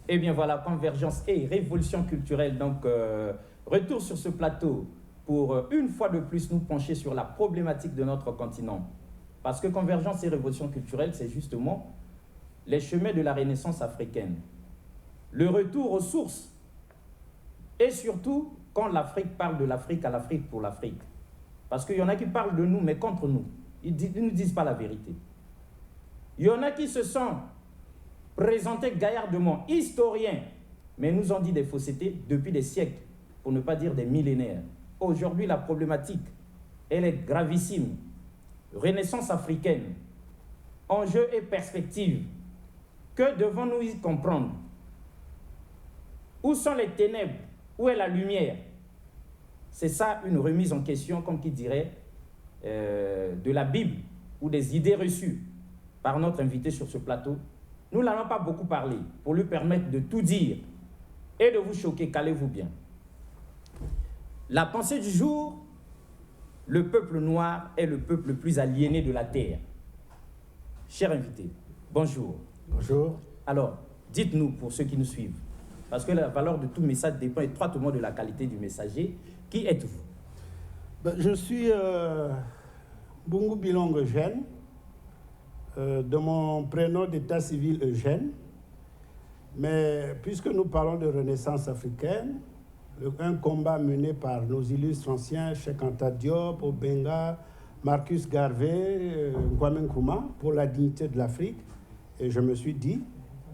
Eh bien voilà, Convergence et Révolution culturelle. Donc, retour sur ce plateau pour une fois de plus nous pencher sur la problématique de notre continent. Parce que Convergence et Révolution culturelle, c'est justement les chemins de la Renaissance africaine. Le retour aux sources. Et surtout, quand l'Afrique parle de l'Afrique à l'Afrique pour l'Afrique. Parce qu'il y en a qui parlent de nous, mais contre nous. Ils ne nous disent pas la vérité. Il y en a qui se sont présentés gaillardement, historiens, mais nous ont dit des faussetés depuis des siècles, pour ne pas dire des millénaires. Aujourd'hui, la problématique, elle est gravissime. Renaissance africaine, enjeux et perspectives. Que devons-nous y comprendre? Où sont les ténèbres? Où est la lumière? C'est ça une remise en question, comme qui dirait, de la Bible ou des idées reçues par notre invité sur ce plateau. Nous n'allons pas beaucoup parler pour lui permettre de tout dire et de vous choquer. Calez-vous bien. La pensée du jour, le peuple noir est le peuple le plus aliéné de la terre. Cher invité, bonjour. Bonjour. Alors, dites-nous pour ceux qui nous suivent, parce que la valeur de tout message dépend étroitement de la qualité du messager. Qui êtes-vous? Je suis Mbungu Bilong Eugène, de mon prénom d'état civil Eugène. Mais puisque nous parlons de Renaissance africaine, un combat mené par nos illustres anciens, Cheikh Anta Diop, Obenga, Marcus Garvey, Kwame Nkrumah, pour la dignité de l'Afrique. Et je me suis dit,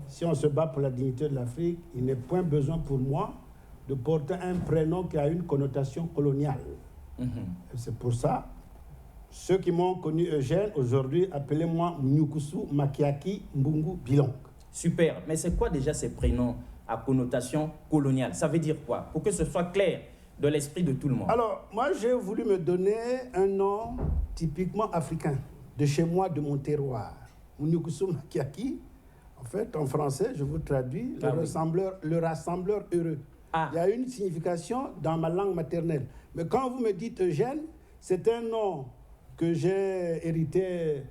si on se bat pour la dignité de l'Afrique, il n'est point besoin pour moi de porter un prénom qui a une connotation coloniale. C'est pour ça, ceux qui m'ont connu Eugène, aujourd'hui, appelez-moi Mnyukusu Makiaki Mbungu Bilong. Super, mais c'est quoi déjà ces prénoms à connotation coloniale? Ça veut dire quoi? Pour que ce soit clair dans l'esprit de tout le monde. Alors, moi, j'ai voulu me donner un nom typiquement africain, de chez moi, de mon terroir. Mnyukusu Makiaki, en fait, en français, je vous traduis, le rassembleur heureux. Ah. Il y a une signification dans ma langue maternelle. Mais quand vous me dites Eugène, c'est un nom que j'ai hérité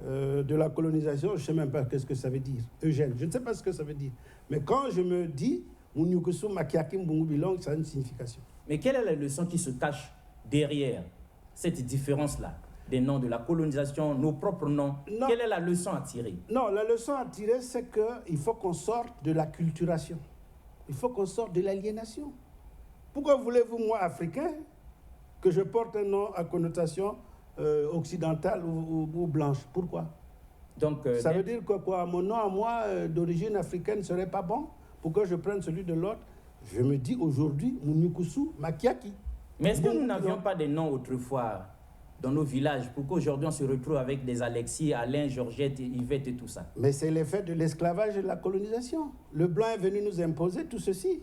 de la colonisation. Je ne sais même pas ce que ça veut dire. Eugène, je ne sais pas ce que ça veut dire. Mais quand je me dis Mnyukusu Makiaki Mbungu Bilong, ça a une signification. Mais quelle est la leçon qui se cache derrière cette différence-là? Des noms de la colonisation, nos propres noms. Non. Quelle est la leçon à tirer? Non, la leçon à tirer, c'est qu'il faut qu'on sorte de la culturation. Il faut qu'on sorte de l'aliénation. Pourquoi voulez-vous, moi, africain, que je porte un nom à connotation occidentale ou blanche? Pourquoi? Donc, ça veut dire que quoi? Mon nom à moi, d'origine africaine, ne serait pas bon? Pourquoi je prenne celui de l'autre? Je me dis aujourd'hui, Mnyukusu Makiaki. Mais est-ce que nous n'avions pas des noms autrefois dans nos villages, pour qu'aujourd'hui on se retrouve avec des Alexis, Alain, Georgette, Yvette et tout ça? Mais c'est l'effet de l'esclavage et de la colonisation. Le blanc est venu nous imposer tout ceci.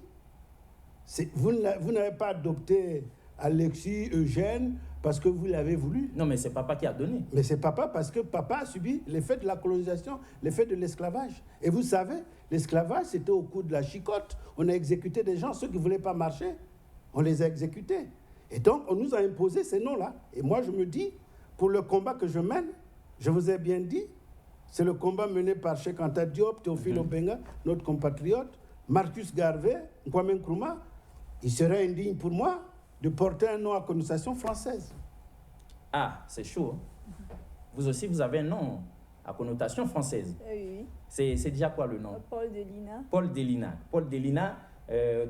Vous n'avez pas adopté Alexis, Eugène, parce que vous l'avez voulu. Non, mais c'est papa qui a donné. Mais c'est papa, parce que papa a subi l'effet de la colonisation, l'effet de l'esclavage. Et vous savez, l'esclavage, c'était au coup de la chicotte. On a exécuté des gens, ceux qui ne voulaient pas marcher, on les a exécutés. Et donc, on nous a imposé ces noms-là. Et moi, je me dis, pour le combat que je mène, je vous ai bien dit, c'est le combat mené par Cheikh Anta Diop, Théophile Obenga, notre compatriote, Marcus Garvey, Kwame Nkrumah. Il serait indigne pour moi de porter un nom à connotation française. Ah, c'est chaud. Vous aussi, vous avez un nom à connotation française. Oui. C'est déjà quoi le nom? Paul Delina. Paul Delina. Paul Delina.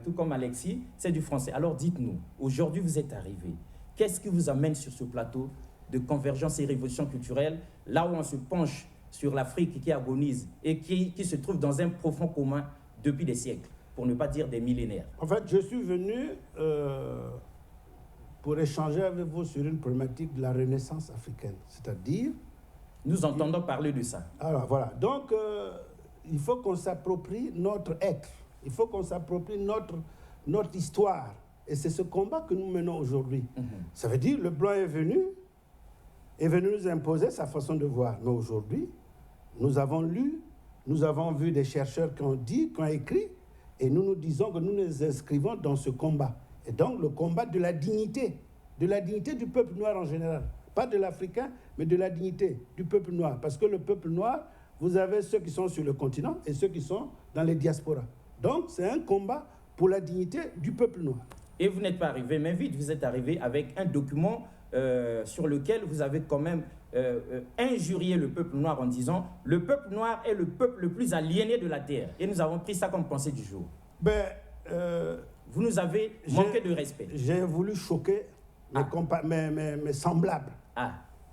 Tout comme Alexis, c'est du français. Alors dites-nous, aujourd'hui vous êtes arrivé. Qu'est-ce qui vous amène sur ce plateau de Convergence et Révolution culturelle, là où on se penche sur l'Afrique qui agonise et qui se trouve dans un profond commun depuis des siècles, pour ne pas dire des millénaires? En fait, je suis venu pour échanger avec vous sur une problématique de la Renaissance africaine. C'est-à-dire... Nous entendons parler de ça. Alors voilà, donc il faut qu'on s'approprie notre être. Il faut qu'on s'approprie notre histoire. Et c'est ce combat que nous menons aujourd'hui. Ça veut dire que le blanc est venu nous imposer sa façon de voir. Mais aujourd'hui, nous avons lu, nous avons vu des chercheurs qui ont dit, qui ont écrit, et nous nous disons que nous nous inscrivons dans ce combat. Et donc le combat de la dignité du peuple noir en général. Pas de l'Africain, mais de la dignité du peuple noir. Parce que le peuple noir, vous avez ceux qui sont sur le continent et ceux qui sont dans les diasporas. Donc, c'est un combat pour la dignité du peuple noir. Et vous n'êtes pas arrivé mais vite, vous êtes arrivé avec un document sur lequel vous avez quand même injurié le peuple noir en disant « Le peuple noir est le peuple le plus aliéné de la terre. » Et nous avons pris ça comme pensée du jour. Vous nous avez manqué de respect. J'ai voulu choquer mes semblables.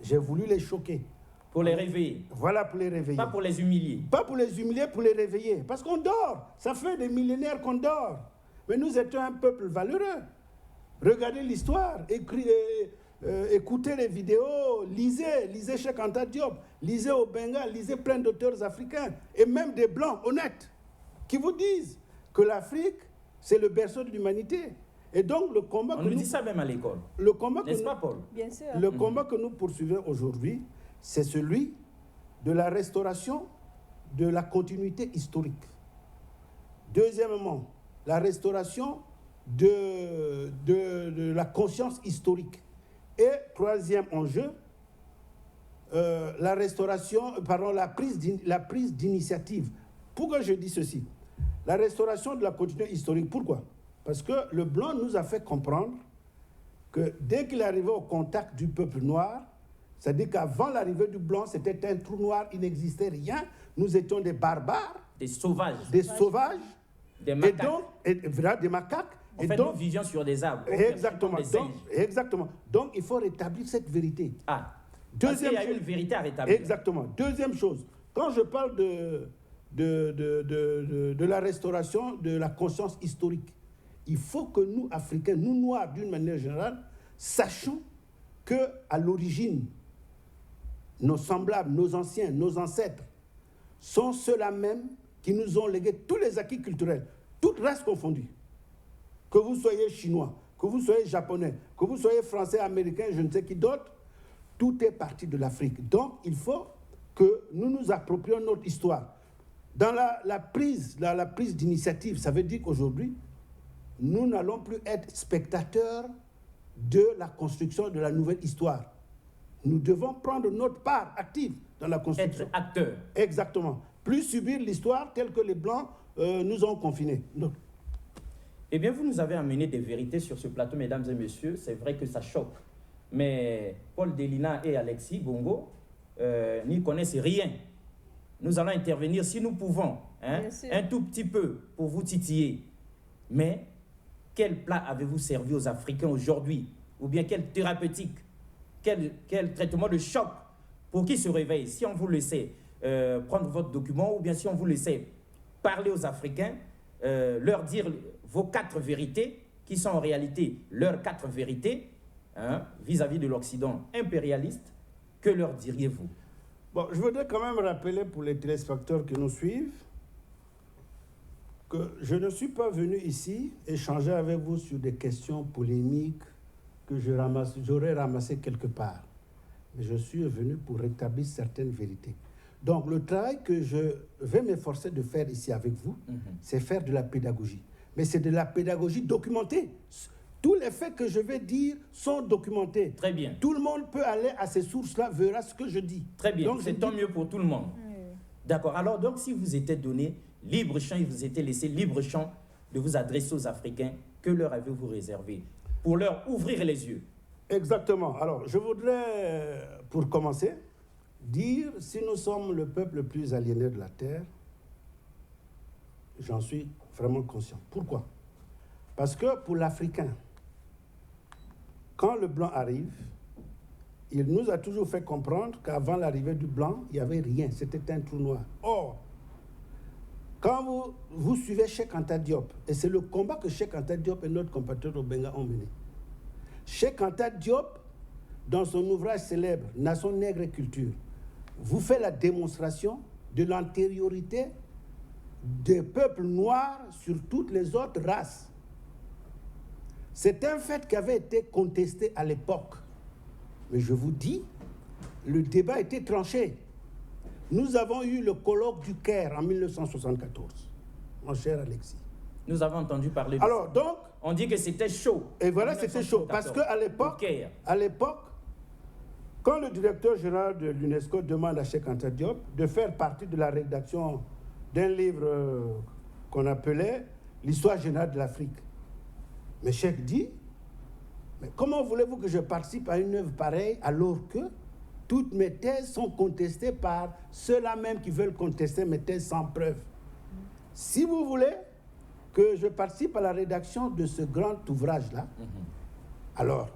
J'ai voulu les choquer. Pour les réveiller. Voilà, pour les réveiller. Pas pour les humilier. Pas pour les humilier, pour les réveiller. Parce qu'on dort. Ça fait des millénaires qu'on dort. Mais nous étions un peuple valeureux. Regardez l'histoire, écoutez les vidéos, lisez Cheikh Anta Diop, lisez au Bengal, lisez plein d'auteurs africains, et même des Blancs honnêtes, qui vous disent que l'Afrique, c'est le berceau de l'humanité. Et donc, le combat On nous dit ça même à l'école. N'est-ce pas, Paul? Bien sûr. Le combat que nous poursuivons aujourd'hui, c'est celui de la restauration de la continuité historique. Deuxièmement, la restauration de la conscience historique. Et troisième enjeu, la prise d'initiative. Pourquoi je dis ceci? La restauration de la continuité historique. Pourquoi? Parce que le blanc nous a fait comprendre que dès qu'il arrivait au contact du peuple noir, c'est-à-dire qu'avant l'arrivée du blanc, c'était un trou noir, il n'existait rien. Nous étions des barbares. Des sauvages. Des sauvages. Des macaques. Et donc, des macaques. En fait, nous vivions sur des arbres. Exactement. Exactement. Donc, il faut rétablir cette vérité. Parce qu'il y a une vérité à rétablir. Exactement. Deuxième chose, quand je parle de la restauration de la conscience historique, il faut que nous, Africains, nous Noirs d'une manière générale, sachions qu'à l'origine, nos semblables, nos anciens, nos ancêtres, sont ceux-là même qui nous ont légué tous les acquis culturels, toutes races confondues. Que vous soyez chinois, que vous soyez japonais, que vous soyez français, américain, je ne sais qui d'autre, tout est parti de l'Afrique. Donc, il faut que nous nous approprions notre histoire. Dans la prise d'initiative, ça veut dire qu'aujourd'hui, nous n'allons plus être spectateurs de la construction de la nouvelle histoire. Nous devons prendre notre part active dans la construction. Être acteurs. Exactement. Plus subir l'histoire telle que les Blancs nous ont confinés. Donc. Eh bien, vous nous avez amené des vérités sur ce plateau, mesdames et messieurs. C'est vrai que ça choque. Mais Paul Delina et Alexis Bongo n'y connaissent rien. Nous allons intervenir si nous pouvons, un tout petit peu pour vous titiller. Mais quel plat avez-vous servi aux Africains aujourd'hui? Ou bien quelle thérapeutique? Quel traitement de choc pour qu'ils se réveillent? Si on vous laissait prendre votre document ou bien si on vous laissait parler aux Africains, leur dire vos 4 vérités, qui sont en réalité leurs 4 vérités, vis-à-vis de l'Occident impérialiste, que leur diriez-vous? Bon, je voudrais quand même rappeler pour les téléspectateurs qui nous suivent que je ne suis pas venu ici échanger avec vous sur des questions polémiques que j'aurais ramassées quelque part. Mais je suis venu pour rétablir certaines vérités. Donc, le travail que je vais m'efforcer de faire ici avec vous, c'est faire de la pédagogie. Mais c'est de la pédagogie documentée. Tous les faits que je vais dire sont documentés. Très bien. Tout le monde peut aller à ces sources-là, verra ce que je dis. Très bien, c'est tant mieux pour tout le monde. D'accord. Alors, donc, si vous étiez donné libre champ, il vous était laissé libre champ de vous adresser aux Africains, que leur avez-vous réservé pour leur ouvrir les yeux? Exactement. Alors, je voudrais, pour commencer, dire si nous sommes le peuple le plus aliéné de la Terre, j'en suis vraiment conscient. Pourquoi? Parce que pour l'Africain, quand le blanc arrive, il nous a toujours fait comprendre qu'avant l'arrivée du blanc, il n'y avait rien, c'était un trou noir. Or, quand vous suivez Cheikh Anta Diop, et c'est le combat que Cheikh Anta Diop et notre compatriote au Benga ont mené. Cheikh Anta Diop, dans son ouvrage célèbre « Nation nègre et culture », vous fait la démonstration de l'antériorité des peuples noirs sur toutes les autres races. C'est un fait qui avait été contesté à l'époque. Mais je vous dis, le débat était tranché. Nous avons eu le colloque du Caire en 1974, mon cher Alexis. Nous avons entendu parler de Alors, ça. donc, on dit que c'était chaud. Et voilà, c'était chaud. Parce qu'à l'époque, quand le directeur général de l'UNESCO demande à Cheikh Anta Diop de faire partie de la rédaction d'un livre qu'on appelait l'histoire générale de l'Afrique. Mais Cheikh dit, mais comment voulez-vous que je participe à une œuvre pareille alors que toutes mes thèses sont contestées par ceux-là même qui veulent contester mes thèses sans preuve. Si vous voulez que je participe à la rédaction de ce grand ouvrage-là, alors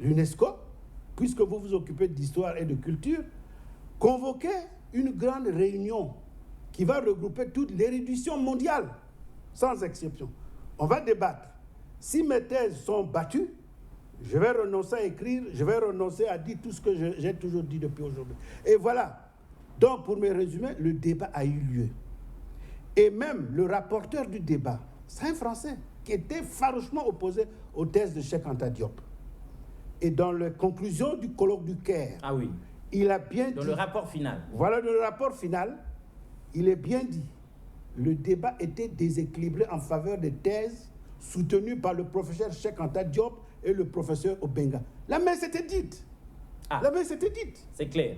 l'UNESCO, puisque vous vous occupez d'histoire et de culture, convoquez une grande réunion qui va regrouper toute l'érudition mondiale, sans exception. On va débattre. Si mes thèses sont battues, je vais renoncer à écrire, je vais renoncer à dire tout ce que j'ai toujours dit depuis aujourd'hui. Et voilà. Donc, pour me résumer, le débat a eu lieu. Et même le rapporteur du débat, c'est un Français, qui était farouchement opposé aux thèses de Cheikh Anta Diop. Et dans les conclusions du colloque du Caire, il a bien dit... Dans le rapport final. Voilà, dans le rapport final, il est bien dit. Le débat était déséquilibré en faveur des thèses soutenues par le professeur Cheikh Anta Diop et le professeur Obenga. La main s'était dite. La main s'était dite. C'est clair.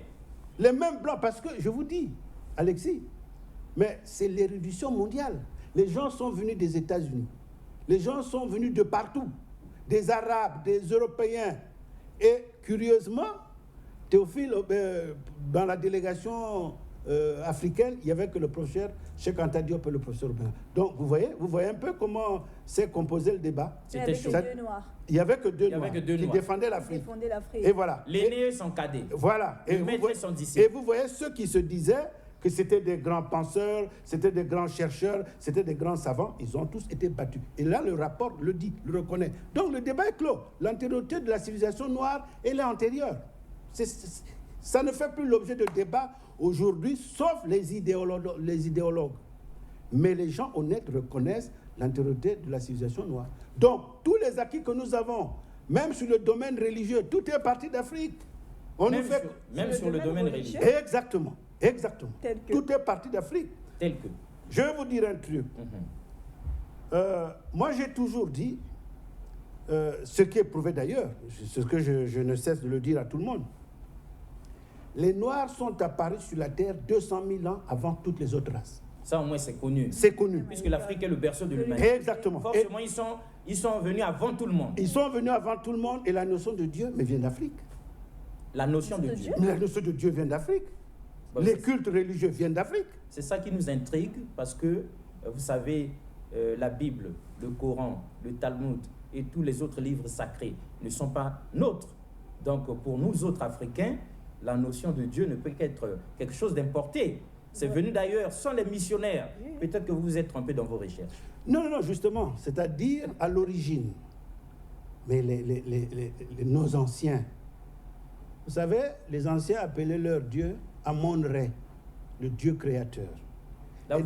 Les mêmes blancs, parce que je vous dis, Alexis, mais c'est l'érudition mondiale. Les gens sont venus des États-Unis. Les gens sont venus de partout. Des Arabes, des Européens. Et curieusement, Théophile, dans la délégation africaine, il n'y avait que le professeur Cheikh Anta Diop et le professeur Obenga. Donc, vous voyez un peu comment s'est composé le débat. C'était chaud. Il n'y avait que deux noirs qui défendaient l'Afrique. Et voilà. L'aîné, son cadet. Voilà. Le maître, son disciple. Et vous voyez ceux qui se disaient que c'était des grands penseurs, c'était des grands chercheurs, c'était des grands savants, ils ont tous été battus. Et là, le rapport le dit, le reconnaît. Donc, le débat est clos. L'antériorité de la civilisation noire, elle est antérieure. Ça ne fait plus l'objet de débat aujourd'hui, sauf les idéologues. Mais les gens honnêtes reconnaissent l'antériorité de la civilisation noire. Donc, tous les acquis que nous avons, même sur le domaine religieux, tout est parti d'Afrique. Même sur le domaine religieux. Exactement. Tout est parti d'Afrique. Tel que. Je vais vous dire un truc. Moi, j'ai toujours dit, ce qui est prouvé d'ailleurs, ce que je ne cesse de le dire à tout le monde, les Noirs sont apparus sur la Terre 200 000 ans avant toutes les autres races. Ça, au moins, c'est connu. C'est connu. Puisque l'Afrique est le berceau de l'humanité. Exactement. Forcément, ils sont venus avant tout le monde. Ils sont venus avant tout le monde et la notion de Dieu vient d'Afrique. La notion de Dieu. La notion de Dieu vient d'Afrique. Les cultes religieux viennent d'Afrique. C'est ça qui nous intrigue parce que, vous savez, la Bible, le Coran, le Talmud et tous les autres livres sacrés ne sont pas nôtres. Donc, pour nous autres Africains, la notion de Dieu ne peut qu'être quelque chose d'importé. C'est venu d'ailleurs sans les missionnaires. Peut-être que vous vous êtes trompé dans vos recherches. Non, justement. C'est-à-dire à l'origine. Mais nos anciens, vous savez, les anciens appelaient leur Dieu Amon-Ré, le Dieu créateur. Là,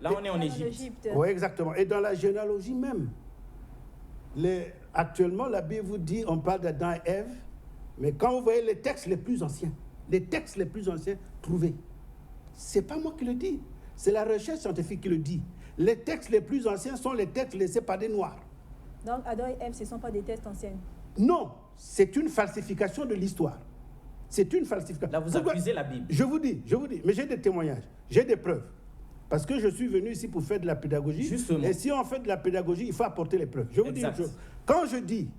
on est en Égypte. Oui, exactement. Et dans la généalogie même, actuellement, la Bible vous dit, on parle d'Adam et Ève, mais quand vous voyez les textes les plus anciens trouvés, c'est pas moi qui le dis, c'est la recherche scientifique qui le dit. Les textes les plus anciens sont les textes laissés par des Noirs. Donc Adam et Ève, ce ne sont pas des textes anciens? Non, c'est une falsification de l'histoire. C'est une falsification. Là, vous accusez la Bible. Je vous dis, mais j'ai des témoignages, j'ai des preuves. Parce que je suis venu ici pour faire de la pédagogie. Justement. Et si on fait de la pédagogie, il faut apporter les preuves. Je vous dis une chose. Quand je dis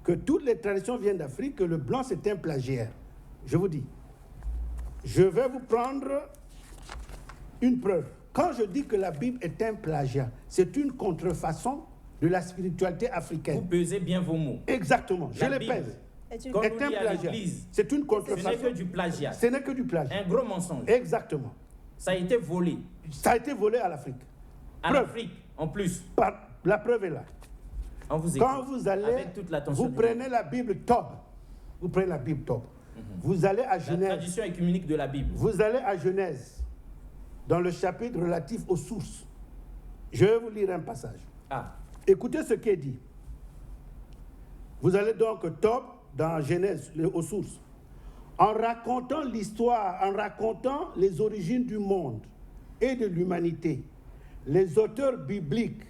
que toutes les traditions viennent d'Afrique, que le blanc c'est un plagiaire, je vous dis, je vais vous prendre une preuve. Quand je dis que la Bible est un plagiat, c'est une contrefaçon de la spiritualité africaine. Vous pesez bien vos mots. Exactement, je les pèse. Est un plagiat. C'est une contrefaçon. Ce n'est que du plagiat. Ce n'est que du plagiat. Un gros mensonge. Exactement. Ça a été volé. Ça a été volé à l'Afrique. À l'Afrique, en plus. La preuve est là. On vous Quand vous allez, vous prenez la Bible Tob. Vous prenez la Bible Tob. Vous allez à Genèse. La tradition écuménique de la Bible. Vous allez à Genèse, dans le chapitre relatif aux sources. Je vais vous lire un passage. Écoutez ce qui est dit. Vous allez donc Tob, dans Genèse, aux sources. En racontant l'histoire, en racontant les origines du monde et de l'humanité, les auteurs bibliques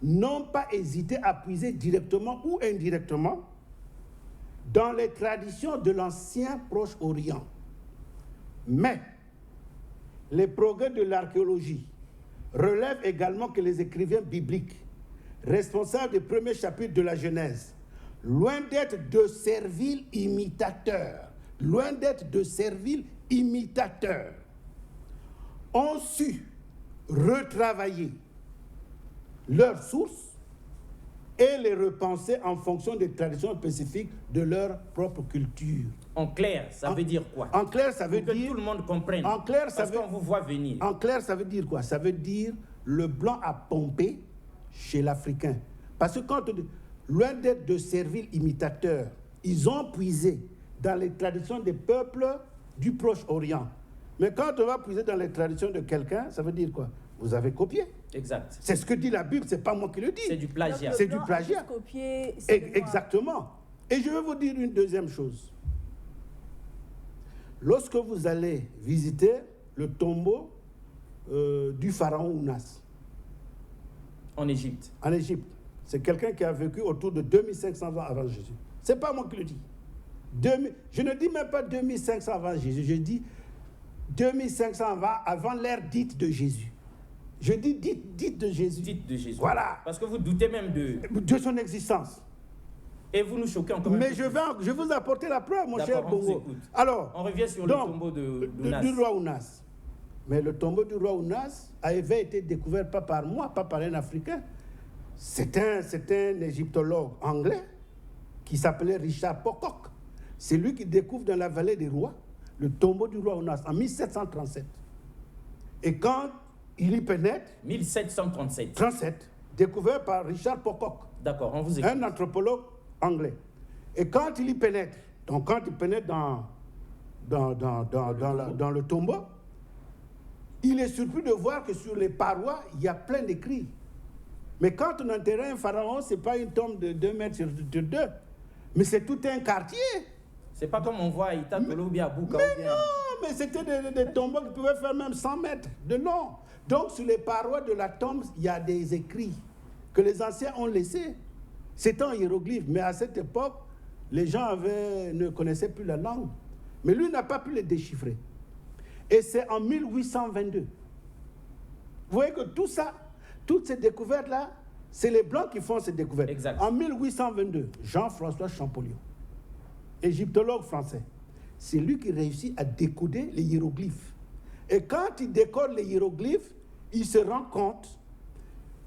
n'ont pas hésité à puiser directement ou indirectement dans les traditions de l'ancien Proche-Orient. Mais les progrès de l'archéologie, relève également que les écrivains bibliques, responsables des premiers chapitres de la Genèse, loin d'être de serviles imitateurs, ont su retravailler leurs sources et les repenser en fonction des traditions spécifiques de leur propre culture. En clair, ça veut dire quoi? En clair, ça veut Pour dire... que tout le monde comprenne. En clair, ça parce veut... qu'on vous voit venir. En clair, ça veut dire quoi? Ça veut dire le blanc a pompé chez l'Africain. Parce que quand, loin d'être de serviles imitateurs, ils ont puisé dans les traditions des peuples du Proche-Orient. Mais quand on va puiser dans les traditions de quelqu'un, ça veut dire quoi? Vous avez copié. Exact. C'est ce que dit la Bible, c'est pas moi qui le dis. C'est du plagiat. C'est du plagiat. Copier, Exactement. Et je vais vous dire une deuxième chose. Lorsque vous allez visiter le tombeau du pharaon Ounas, en Égypte. En Égypte, c'est quelqu'un qui a vécu autour de 2500 ans avant Jésus. C'est pas moi qui le dis. Je ne dis même pas 2500 avant Jésus, je dis 2500 avant l'ère dite de Jésus. Je dis dite de Jésus. Dite de Jésus. Voilà. Parce que vous doutez même de son existence. Et vous nous choquez encore. Mais je vais vous apporter la preuve, mon cher Bongo. Alors, on revient sur le tombeau du roi Ounas. Mais le tombeau du roi Ounas avait été découvert pas par moi, pas par un Africain. C'est un égyptologue anglais qui s'appelait Richard Pocock. C'est lui qui découvre dans la vallée des rois le tombeau du roi Ounas en 1737. Et quand il y pénètre... 1737. Découvert par Richard Pocock. D'accord, on vous écoute. Un anthropologue anglais. Et quand il y pénètre, donc quand il pénètre dans le tombeau, il est surpris de voir que sur les parois, il y a plein d'écrits. Mais quand on enterrait un pharaon, ce n'est pas une tombe de 2 mètres sur 2, mais c'est tout un quartier. C'est pas comme on voit à Itatolo ou bien à Bouka. Mais non, mais c'était des tombeaux qui pouvaient faire même 100 mètres de long. Donc sur les parois de la tombe, il y a des écrits que les anciens ont laissés. C'est en hiéroglyphe, mais à cette époque, les gens ne connaissaient plus la langue. Mais lui n'a pas pu les déchiffrer. Et c'est en 1822. Vous voyez que tout ça, toutes ces découvertes-là, c'est les Blancs qui font ces découvertes. Exact. En 1822, Jean-François Champollion, égyptologue français, c'est lui qui réussit à décoder les hiéroglyphes. Et quand il décode les hiéroglyphes, il se rend compte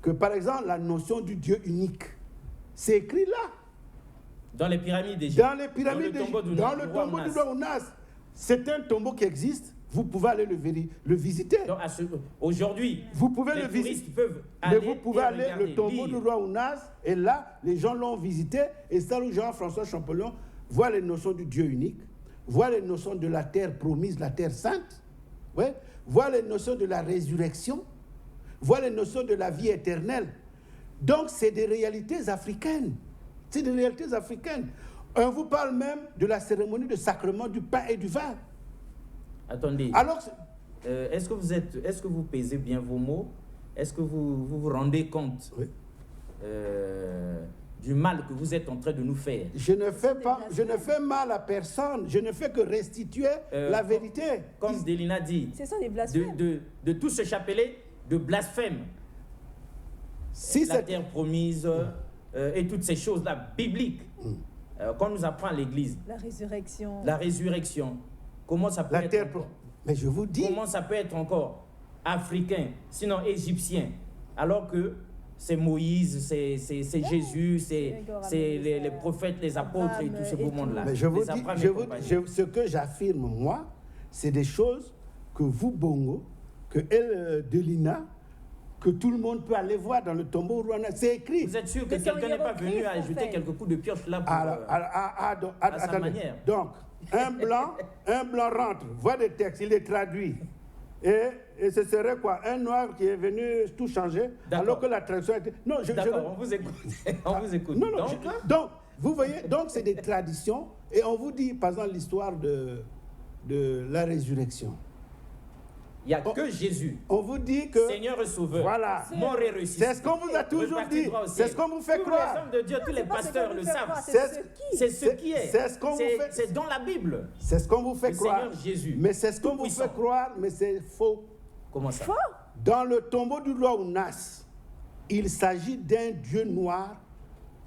que, par exemple, la notion du Dieu unique, c'est écrit là. Dans les pyramides d'Égypte. Dans les pyramides d'Égypte. Dans le tombeau du roi Ounas. C'est un tombeau qui existe. Vous pouvez aller le visiter. Aujourd'hui, vous pouvez les le visiter. Peuvent aller. Mais vous pouvez aller le tombeau du roi Ounas. Et là, les gens l'ont visité. Et c'est là où Jean-François Champollion voit les notions du Dieu unique, voit les notions de la terre promise, la terre sainte, ouais, voit les notions de la résurrection, voit les notions de la vie éternelle. Donc, c'est des réalités africaines. C'est des réalités africaines. On vous parle même de la cérémonie de sacrement du pain et du vin. Attendez. Alors, est-ce que vous pesez bien vos mots? Est-ce que vous rendez compte du mal que vous êtes en train de nous faire? Je ne fais mal à personne. Je ne fais que restituer la vérité. Comme Délina dit, ce sont des blasphèmes. De tout ce chapelet de blasphème. Si la terre promise et toutes ces choses-là bibliques qu'on nous apprend à l'Église. La résurrection. La résurrection. Comment ça peut être encore, mais je vous dis. Comment ça peut être encore africain, sinon égyptien, alors que c'est Moïse, c'est Jésus, c'est les prophètes, les apôtres et tout ce beau monde-là. Mais je vous dis, ce que j'affirme, moi, c'est des choses que vous, Bongo, que elle, Delina, que tout le monde peut aller voir dans le tombeau Rwanda. C'est écrit. Vous êtes sûr que quelqu'un n'est pas venu à ajouter quelques coups de pioche là pour, à sa manière? Donc, un blanc rentre, voit des textes, il les traduit. Et ce serait quoi? Un noir qui est venu tout changer, alors que la traduction était... Non, D'accord, on vous écoute. On vous écoute. Non, donc, vous voyez, donc c'est des traditions, et on vous dit, par exemple, l'histoire de la résurrection. Il n'y a que Jésus. On vous dit que... Seigneur et Sauveur. Voilà. Mort et ressuscité. C'est ce qu'on vous a toujours dit. C'est ce qu'on vous fait croire. Tous les hommes de Dieu, tous les pasteurs le savent. C'est ce qui est. C'est ce qu'on vous fait. C'est dans la Bible. C'est ce qu'on vous fait croire. Seigneur Jésus. Mais c'est ce qu'on vous fait croire, mais c'est faux. Comment ça? Faux? Dans le tombeau du roi Ounas, il s'agit d'un dieu noir,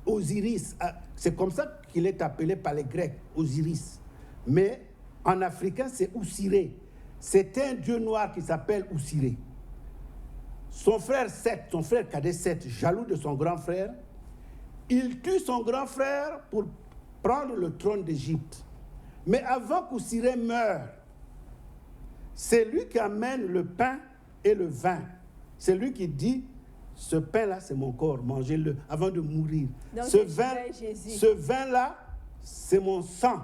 Osiris. C'est comme ça qu'il est appelé par les Grecs, Osiris. Mais en africain, c'est Oussiré. C'est un dieu noir qui s'appelle Oussiré. Son frère Seth, son frère cadet Seth, jaloux de son grand frère, il tue son grand frère pour prendre le trône d'Égypte. Mais avant qu'Oussiré meure, c'est lui qui amène le pain et le vin. C'est lui qui dit, ce pain-là, c'est mon corps, mangez-le avant de mourir. Donc, ce vin-là, c'est mon sang.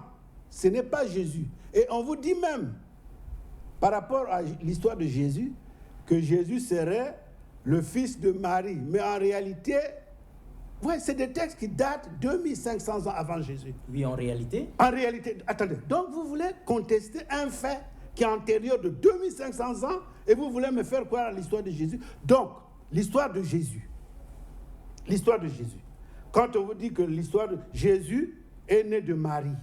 Ce n'est pas Jésus. Et on vous dit même, par rapport à l'histoire de Jésus, que Jésus serait le fils de Marie. Mais en réalité, ouais, c'est des textes qui datent 2500 ans avant Jésus. Oui, en réalité. En réalité, attendez. Donc vous voulez contester un fait qui est antérieur de 2500 ans et vous voulez me faire croire à l'histoire de Jésus. Donc, l'histoire de Jésus. L'histoire de Jésus. Quand on vous dit que l'histoire de Jésus est né de Marie,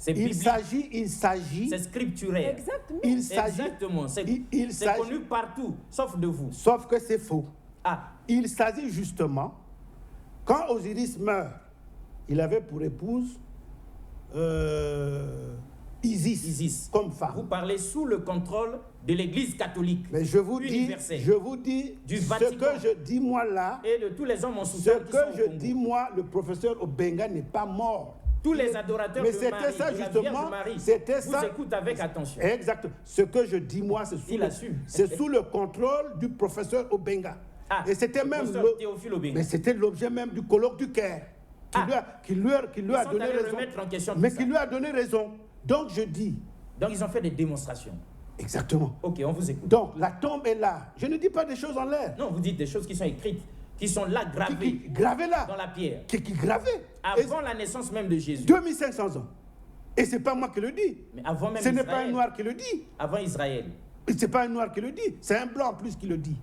il s'agit. C'est scripturaire. Exactement. Exactement. C'est connu partout, sauf de vous. Sauf que c'est faux. Ah. Il s'agit justement, quand Osiris meurt, il avait pour épouse Isis comme femme. Vous parlez sous le contrôle de l'Église catholique. Mais je vous dis du ce Vatican, que je dis moi là, et de tous les hommes en soutien. Ce que je dis moi, le professeur Obenga n'est pas mort. Tous les adorateurs mais de Marie, ça, de la justement, Vierge Marie, c'était vous ça. écoutent avec attention. Exactement. Ce que je dis moi, c'est sous le contrôle du professeur Obenga. Ah, et c'était même Théophile Obenga. Mais c'était l'objet même du colloque du Caire qui lui a donné raison. Mais qui lui a donné raison. Donc je dis. Donc ils ont fait des démonstrations. Exactement. Ok, on vous écoute. Donc la tombe est là. Je ne dis pas des choses en l'air. Non, vous dites des choses qui sont écrites, qui sont là gravées. Gravées là. Dans la pierre. Qui gravées. Avant la naissance même de Jésus. 2500 ans. Et ce n'est pas moi qui le dis. Mais avant même ce n'est pas un noir qui le dit. Avant Israël. Ce n'est pas un noir qui le dit. C'est un blanc en plus qui le dit.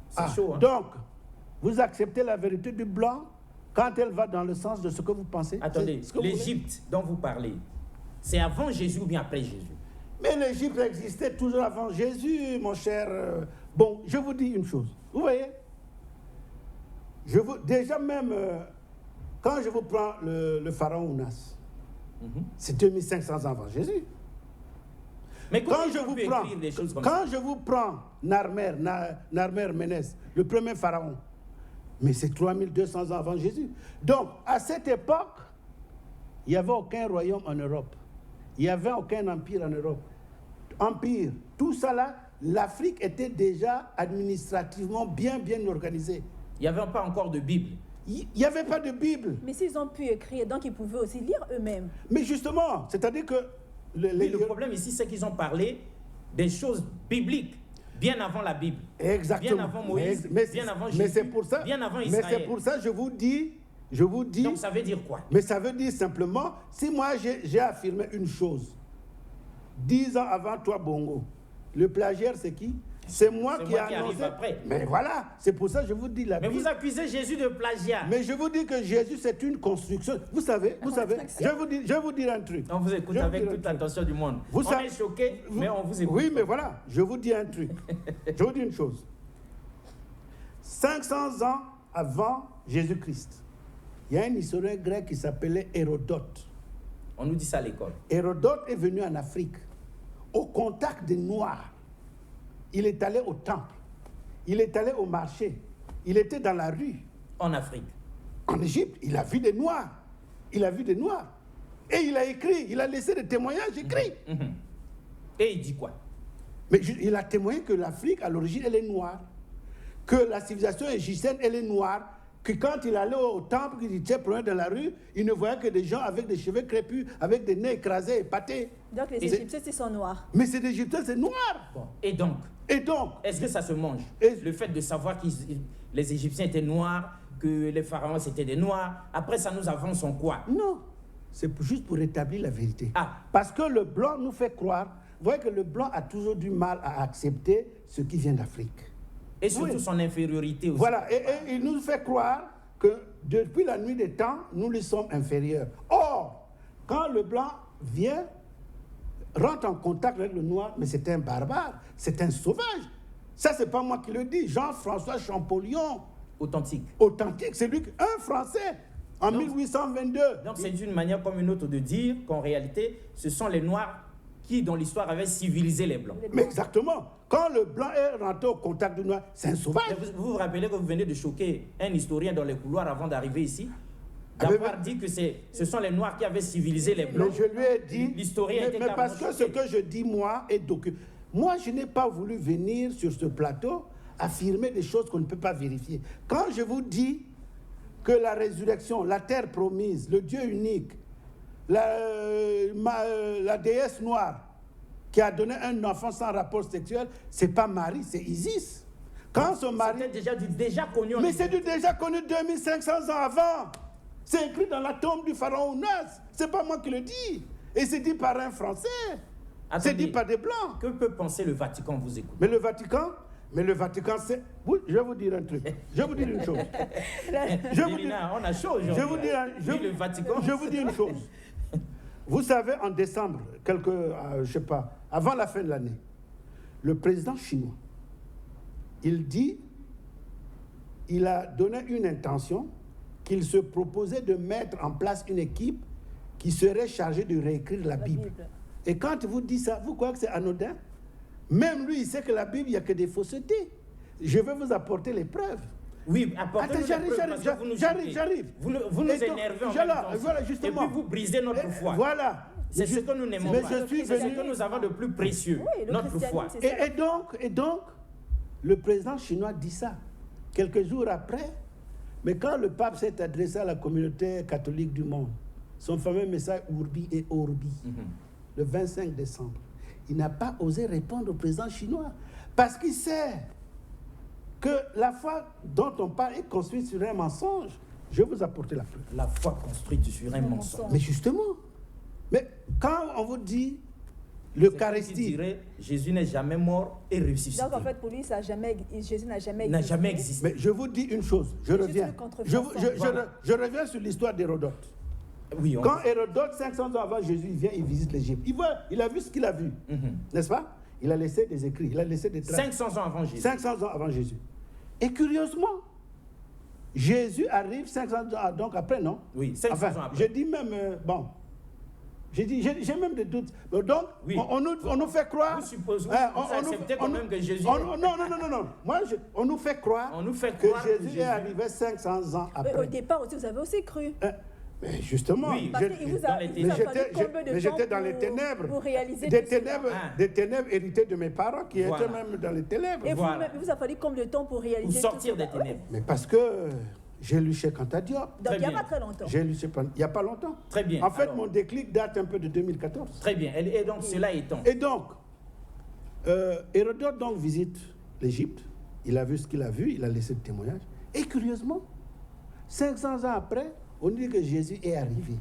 C'est chaud. Hein? Donc, vous acceptez la vérité du blanc quand elle va dans le sens de ce que vous pensez. Attendez, l'Égypte dont vous parlez, c'est avant Jésus ou bien après Jésus? Mais l'Égypte existait toujours avant Jésus, mon cher. Bon, je vous dis une chose. Vous voyez, déjà même, quand je vous prends le pharaon Ounas, c'est 2500 ans avant Jésus. Mais quand je vous prends Narmer Ménès, le premier pharaon, mais c'est 3200 ans avant Jésus. Donc, à cette époque, il n'y avait aucun royaume en Europe. Il n'y avait aucun empire en Europe. Empire, tout ça là, l'Afrique était déjà administrativement bien organisée. Il n'y avait pas encore de Bible. Il n'y avait pas de Bible. Mais s'ils ont pu écrire, donc ils pouvaient aussi lire eux-mêmes. Mais justement, c'est-à-dire que... le problème ici, c'est qu'ils ont parlé des choses bibliques, bien avant la Bible. Exactement. Bien avant Moïse, bien avant Jésus, mais c'est pour ça, bien avant Israël. Mais c'est pour ça que je vous dis... Donc ça veut dire quoi? Mais ça veut dire simplement, si moi j'ai affirmé une chose, 10 ans avant toi, Bongo, le plagiaire c'est qui? C'est moi qui ai annoncé. Après. Mais voilà, c'est pour ça que je vous dis la Mais vous accusez Jésus de plagiat. Mais je vous dis que Jésus c'est une construction. Vous savez, je vais vous dire un truc. On vous écoute avec toute l'attention du monde. On est choqués, mais on vous écoute. Oui, mais voilà, je vous dis un truc. Je vous dis une chose. 500 ans avant Jésus-Christ, il y a un historien grec qui s'appelait Hérodote. On nous dit ça à l'école. Hérodote est venu en Afrique, au contact des Noirs. Il est allé au temple, il est allé au marché, il était dans la rue. En Afrique. En Égypte, il a vu des Noirs. Il a vu des Noirs. Et il a écrit, il a laissé des témoignages écrits. Et il dit quoi? Mais il a témoigné que l'Afrique, à l'origine, elle est noire. Que la civilisation égyptienne, elle est noire. Que quand il allait au temple, qu'il était promené dans la rue, il ne voyait que des gens avec des cheveux crépus, avec des nez écrasés, épatés. Donc les Égyptiens, ils sont noirs. Mais ces Égyptiens, c'est noir. Bon. Et donc, est-ce que ça se mange? Le fait de savoir que les Égyptiens étaient noirs, que les pharaons c'était des noirs, après ça nous avance en quoi? Non, c'est juste pour rétablir la vérité. Ah. Parce que le blanc nous fait croire, vous voyez que le blanc a toujours du mal à accepter ce qui vient d'Afrique. Et surtout son infériorité aussi. Voilà, et il nous fait croire que depuis la nuit des temps, nous lui sommes inférieurs. Or, quand le blanc vient, rentre en contact avec le noir, mais c'est un barbare, c'est un sauvage. Ça, c'est pas moi qui le dis. Jean-François Champollion. Authentique. Authentique, c'est lui, un Français, en Donc, 1822. Donc c'est d'une manière comme une autre de dire qu'en réalité, ce sont les Noirs qui, dans l'histoire, avaient civilisé les Blancs. Mais exactement. Quand le Blanc est rentré au contact du Noir, c'est un sauvage. Vous vous rappelez que vous venez de choquer un historien dans les couloirs avant d'arriver ici, d'avoir dit que ce sont les Noirs qui avaient civilisé les Blancs. Mais je lui ai dit, L'historien était mais parce que ce que je dis, moi, est documenté. Moi, je n'ai pas voulu venir sur ce plateau affirmer des choses qu'on ne peut pas vérifier. Quand je vous dis que la résurrection, la terre promise, le Dieu unique, la déesse noire qui a donné un enfant sans rapport sexuel, c'est pas Marie, c'est Isis. Quand son mari... C'était déjà connu. Mais c'est du déjà connu 2500 ans avant. C'est écrit dans la tombe du pharaon Ounas. C'est pas moi qui le dis. Et c'est dit par un Français. C'est dit par des Blancs. Que peut penser le Vatican, vous écoutez? Mais le Vatican, c'est... Oui, je vais vous dire un truc. Je vais vous dire une chose. On a chaud aujourd'hui. Le Vatican. Je vous dis une chose. Vous savez, en décembre, je sais pas, avant la fin de l'année, le président chinois, il a donné une intention qu'il se proposait de mettre en place une équipe qui serait chargée de réécrire la Bible. Et quand il vous dit ça, vous croyez que c'est anodin? Même lui, il sait que la Bible, il n'y a que des faussetés. Je vais vous apporter les preuves. Oui, apportez-nous les preuves. J'arrive. Vous nous énervez en même temps. Voilà, justement. Et puis vous brisez notre foi. Voilà. C'est ce que nous n'aimons pas. C'est ce que nous avons de plus précieux, notre foi. Et donc, le président chinois dit ça. Quelques jours après, mais quand le pape s'est adressé à la communauté catholique du monde, son fameux message Urbi et Orbi, le 25 décembre, il n'a pas osé répondre au président chinois parce qu'il sait que la foi dont on parle est construite sur un mensonge. Je vais vous apporter la preuve. La foi construite sur un mensonge. Mais justement, mais quand on vous dit l'Eucharistie, Jésus n'est jamais mort et ressuscité. Donc en fait pour lui Jésus n'a jamais existé. Mais je vous dis une chose, je reviens sur l'histoire d'Hérodote. Oui, quand Hérodote, 500 ans avant Jésus, il vient, il visite l'Égypte. Il a vu ce qu'il a vu, n'est-ce pas? Il a laissé des écrits, il a laissé des traces. 500 ans avant Jésus. 500 ans avant Jésus. Et curieusement, Jésus arrive 500 ans, donc après, non? Oui, 500 ans après. Je dis même, j'ai même des doutes. Donc, oui. on nous fait croire... Vous acceptez quand même que Jésus... Non. On nous fait croire que Jésus est arrivé 500 ans après. Mais au départ aussi, vous avez aussi cru. Mais justement, oui, j'étais dans les ténèbres. Pour réaliser des ténèbres héritées de mes parents qui étaient même dans les ténèbres. Et il vous a fallu combien de temps pour réaliser pour sortir des ténèbres? Mais parce que j'ai lu Cheikh Anta Diop. Donc il n'y a pas très longtemps. J'ai lu il n'y a pas longtemps. Très bien. En fait, mon déclic date un peu de 2014. Très bien. Et donc, cela étant. Et donc, Hérodote donc visite l'Égypte. Il a vu ce qu'il a vu, il a laissé le témoignage. Et curieusement, 500 ans après, on dit que Jésus est arrivé.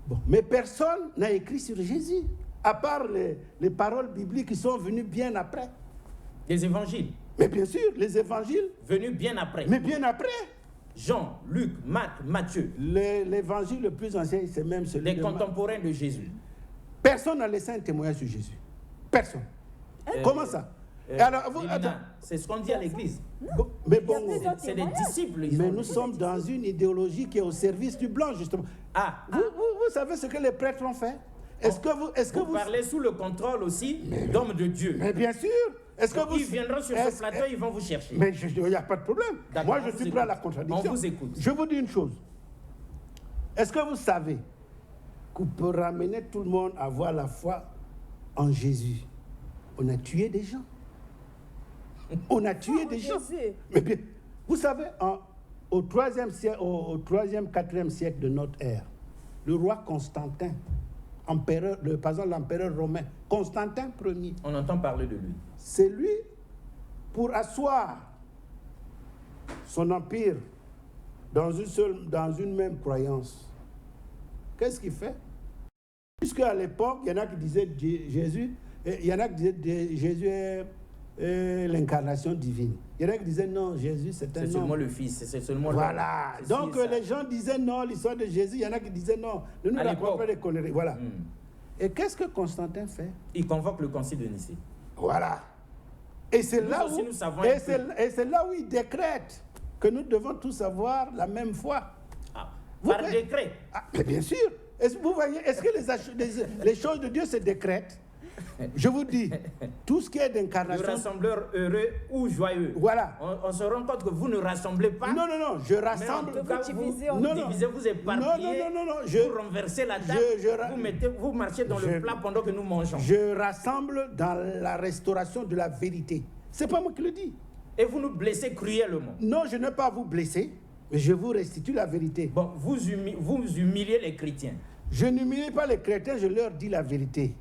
Bon, mais personne n'a écrit sur Jésus, à part les paroles bibliques qui sont venues bien après. Les évangiles. Mais bien sûr, les évangiles. Venus bien après. Mais bien après. Jean, Luc, Marc, Matthieu. L'évangile le plus ancien, c'est même celui des contemporains de Jésus. Personne n'a laissé un témoignage sur Jésus. Personne. Comment ça? Alors, c'est ce qu'on dit à l'église. Mais bon, c'est des disciples. Mais nous sommes dans une idéologie qui est au service du blanc, justement. Vous savez ce que les prêtres ont fait? Est-ce que vous parlez sous le contrôle aussi d'hommes de Dieu? Mais bien sûr. Ils viendront sur ce plateau, ils vont vous chercher. Mais il n'y a pas de problème. Moi, je suis prêt à la contradiction. On vous écoute. Je vous dis une chose. Est-ce que vous savez qu'on peut ramener tout le monde à avoir la foi en Jésus? On a tué des gens. On a tué des gens. Mais bien, vous savez, au 3e siècle, au 3e, 4e siècle de notre ère, le roi Constantin, par exemple l'empereur romain, Constantin Ier. On entend parler de lui. C'est lui, pour asseoir son empire dans une même croyance. Qu'est-ce qu'il fait? Puisque à l'époque, il y en a qui disaient Jésus est l'incarnation divine. Il y en a qui disaient non, Jésus c'est un homme. C'est seulement le Fils, c'est seulement voilà. Donc les gens disaient non, l'histoire de Jésus, il y en a qui disaient non, ne nous raconte pas des conneries. Voilà. Et qu'est-ce que Constantin fait? Il convoque le concile de Nicée. Voilà. Et c'est Nous là aussi, où, nous savons et un peu. c'est là où il décrète que nous devons tous avoir la même foi. Ah, Vous par voyez- décret. Ah, mais bien sûr. Vous voyez, est-ce que les choses de Dieu se décrètent? Je vous dis, tout ce qui est Le d'incarnation. rassembleur heureux ou joyeux. Voilà. On se rend compte que vous ne rassemblez pas. Non, non, non, je Mais en rassemble. tout cas, Vous vous, divisez en vous deux. divisez, vous éparpillez, Non, vous renversez la table, vous marchez dans je- le plat pendant que nous mangeons. Je rassemble dans la restauration de la vérité. C'est pas moi qui le dis. Et vous nous blessez cruellement. Non, je n'ai pas à vous blesser, mais je vous restitue la vérité. Bon, vous humiliez les chrétiens. Je n'humilie pas les chrétiens, je leur dis la vérité.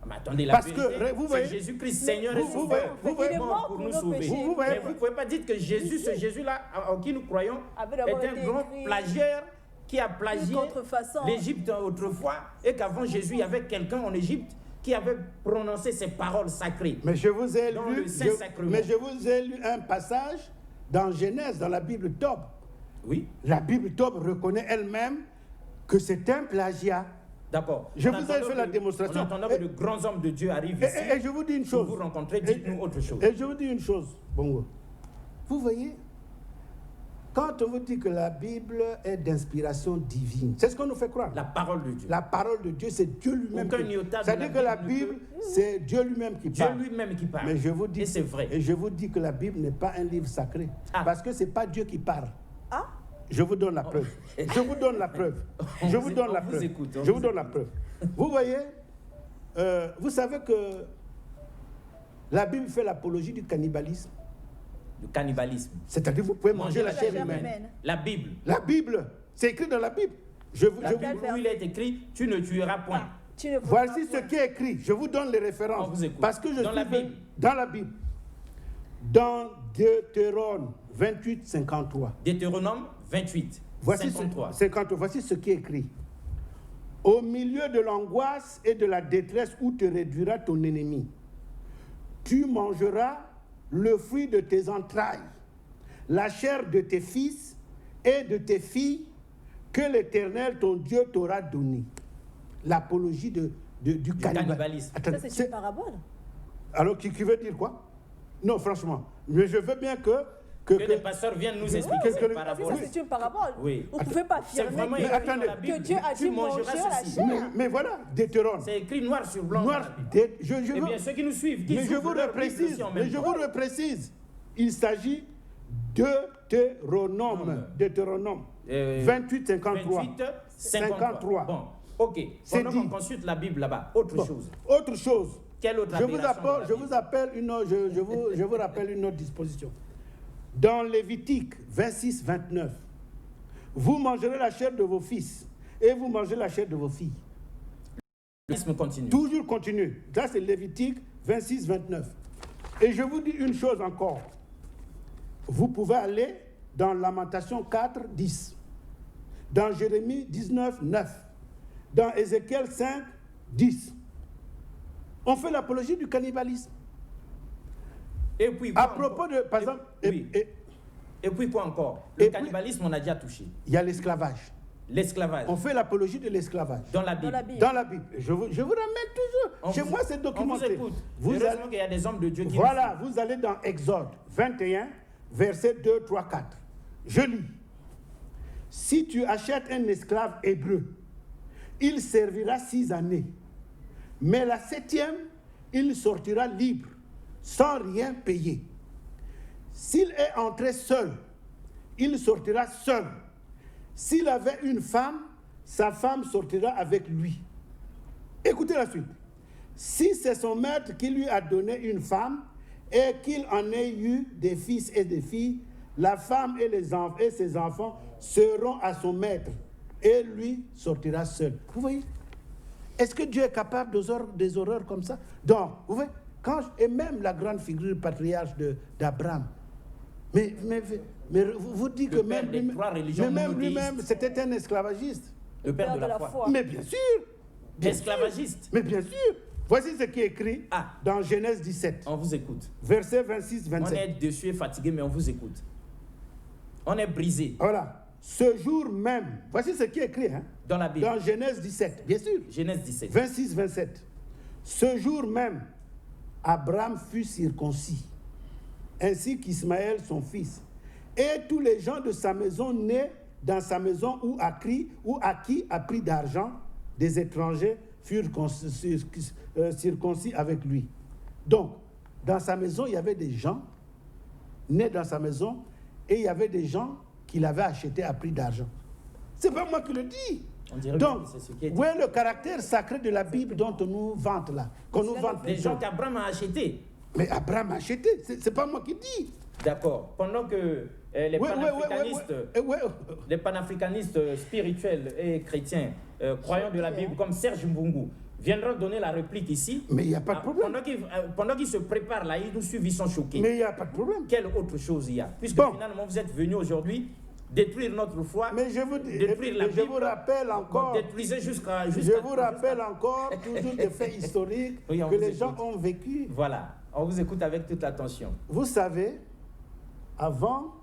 Mais attendez, la Parce que, vérité, vous c'est voyez- Jésus-Christ, Mais Seigneur et vous Sauveur, voyez- vous voyez- Il est mort pour pour nous nos sauver. péchés. Vous voyez- Mais vous ne pouvez pas dire que Jésus, ce Jésus-là en qui nous croyons, Avait d'abord est un été grand écrit. plagiaire qui a plagié Une contrefaçon. l'Égypte autrefois et qu'avant Jésus, il y avait quelqu'un en Égypte qui avait prononcé ces paroles sacrées. Mais je vous ai Dans lu, le Saint-Sacrement. mais je vous ai lu un passage dans Genèse, dans la Bible Tob. Oui, La Bible Tob reconnaît elle-même que c'est un plagiat. d'accord. Je En vous ai attendant fait la que- démonstration. En attendant que de grands hommes de Dieu arrivent Et, ici, et je vous dis une pour chose. vous rencontrer, dites-nous autre chose. Et je vous dis une chose, Bongo. Vous voyez, quand on vous dit que la Bible est d'inspiration divine, c'est ce qu'on nous fait croire. La parole de Dieu. La parole de Dieu, c'est Dieu lui-même. Aucun iota de C'est-à-dire la que la Bible ne Bible, c'est Dieu lui-même qui Dieu parle. lui-même qui parle. Mais je vous dis, Et c'est vrai. Et je vous dis que la Bible n'est pas un livre sacré. Ah. Parce que c'est pas Dieu qui parle. Ah, Je vous donne la preuve. Je vous donne la preuve. Je vous donne la on vous preuve. écoute, on Je vous vous donne la preuve. Vous voyez, vous savez que la Bible fait l'apologie du cannibalisme. Le cannibalisme. C'est-à-dire vous pouvez manger la la chair chair humaine. humaine. La Bible. La Bible, c'est écrit dans la Bible. Je vous, La je Bible vous- où il est écrit, tu ne tueras point. tu ne voici ce qui est écrit. Je vous donne les références. On vous écoute. Parce que je Dans suis la Bible. Dans la Bible. Dans Deutéronome 28, 53. Deutéronome 28, Voici 53. 53. Voici ce qui est écrit. Au milieu de l'angoisse et de la détresse où te réduira ton ennemi, tu mangeras le fruit de tes entrailles, la chair de tes fils et de tes filles que l'Éternel, ton Dieu, t'aura donné. L'apologie du cannibalisme. Attendez, Ça, c'est c'est- une parabole. alors, qui veut dire quoi? Non, franchement. Mais je veux bien que Que les pasteurs viennent nous expliquer que cette le- Ça, parabole. c'est une parabole. Oui. Vous ne pouvez pas C'est affirmer vraiment que, écrit dans attendez, la Bible. que Dieu a Tu dit mangeras manger la ceci. chair. mais voilà, Deutéronome. C'est écrit noir sur blanc dans la Noir, Bible. je Eh veux- bien, ceux qui nous suivent, qui mais je ouvrent vous leur le Bible précise, aussi en mais même je temps. vous le précise. Il s'agit Deutéronome. Deutéronome. 28, 53. 28, 53. Bon, ok. C'est Pendant dit. qu'on consulte la Bible là-bas, autre Bon, chose. autre chose. Quelle autre Je vous, aberration dans la je Bible? vous appelle une autre, je vous rappelle une autre disposition. Dans Lévitique 26, 29, vous mangerez la chair de vos fils et vous mangerez la chair de vos filles. Le cannibalisme continue. Toujours continue. Ça, c'est Lévitique 26, 29. Et je vous dis une chose encore. Vous pouvez aller dans Lamentation 4, 10. Dans Jérémie 19, 9. Dans Ézéchiel 5, 10. On fait l'apologie du cannibalisme. Et puis, À quoi propos encore? de, par exemple, oui. Et puis quoi encore? Et Le puis- cannibalisme, on a déjà touché. il y a l'esclavage. L'esclavage. On fait l'apologie de l'esclavage. Dans la Dans Bible. la Bible. Dans la Bible. Je vous ramène toujours. On Chez vous- moi, c'est On documenté. vous écoute. Vous Heureusement allez- qu'il y a des hommes de Dieu qui Voilà, vous allez dans Exode 21, versets 2, 3, 4. Je lis. Si tu achètes un esclave hébreu, il servira 6 années. Mais la 7e, il sortira libre, sans rien payer. S'il est entré seul, il sortira seul. S'il avait une femme, sa femme sortira avec lui. Écoutez la suite. Si c'est son maître qui lui a donné une femme et qu'il en ait eu des fils et des filles, la femme et, et ses enfants seront à son maître et lui sortira seul. Vous voyez? Est-ce que Dieu est capable des horreurs comme ça? Donc, vous voyez, et même la grande figure patriarche d'Abraham, mais vous dites que Le père même des lui-même, trois religions mais même monothéistes. lui-même, c'était un esclavagiste. Le père de la foi. Mais bien sûr. Bien sûr. Esclavagiste. Mais bien sûr. Voici ce qui est écrit Ah. dans Genèse 17, On vous écoute. versets 26, On 27. est déçu et fatigué, mais on vous écoute. On est brisé Voilà. Ce jour même, voici ce qui est écrit dans la Bible. dans Genèse 17, bien sûr. Genèse 17. 26, 27. Ce jour même, Abraham fut circoncis ainsi qu'Ismaël son fils, et tous les gens de sa maison nés dans sa maison ou à qui à prix d'argent des étrangers furent circoncis avec lui. Donc, dans sa maison, il y avait des gens nés dans sa maison et il y avait des gens qu'il avait achetés à prix d'argent. C'est pas moi qui le dis. Donc, où est le caractère sacré de la Bible dont on nous vante là, qu'on nous vante? Les gens qu'Abraham a achetés. Mais Abraham a acheté, c'est pas moi qui dis. D'accord. Pendant que les panafricanistes spirituels et chrétiens, croyants de la Bible, comme Serge Mbungu, viendront donner la réplique ici. Mais il n'y a pas de problème. Pendant qu'ils se préparent là, ils nous suivent, ils sont choqués. Mais il n'y a pas de problème. Quelle autre chose il y a? Puisque finalement, vous êtes venus aujourd'hui détruire notre foi. Mais je vous rappelle encore. Détruisez jusqu'à. Je vous rappelle encore toujours des faits historiques que les gens ont vécu. Voilà. On vous écoute avec toute attention. Vous savez, avant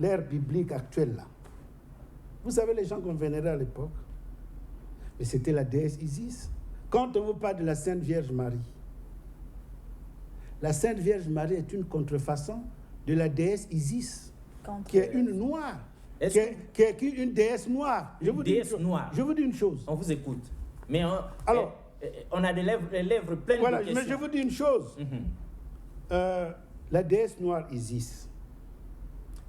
l'ère biblique actuelle là, vous savez les gens qu'on vénérait à l'époque, mais c'était la déesse Isis. Quand on vous parle de la Sainte Vierge Marie, la Sainte Vierge Marie est une contrefaçon de la déesse Isis, qui est une noire, qui est une déesse noire. Je vous dis une chose. On vous écoute. Mais on a des lèvres pleines de questions. Mais je vous dis une chose. La déesse noire Isis,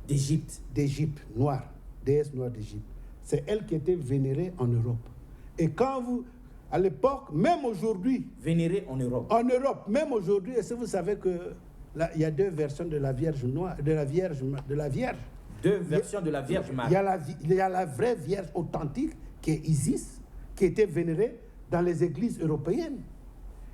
d'Égypte, noire, déesse noire d'Égypte, c'est elle qui était vénérée en Europe. Et quand vous, à l'époque, même aujourd'hui, vénérée en Europe. En Europe, même aujourd'hui, est-ce que vous savez que il y a deux versions de la Vierge noire, de la Vierge. Deux versions de la Vierge Marie. Il y a la vraie Vierge authentique qui est Isis, qui était vénérée dans les églises européennes.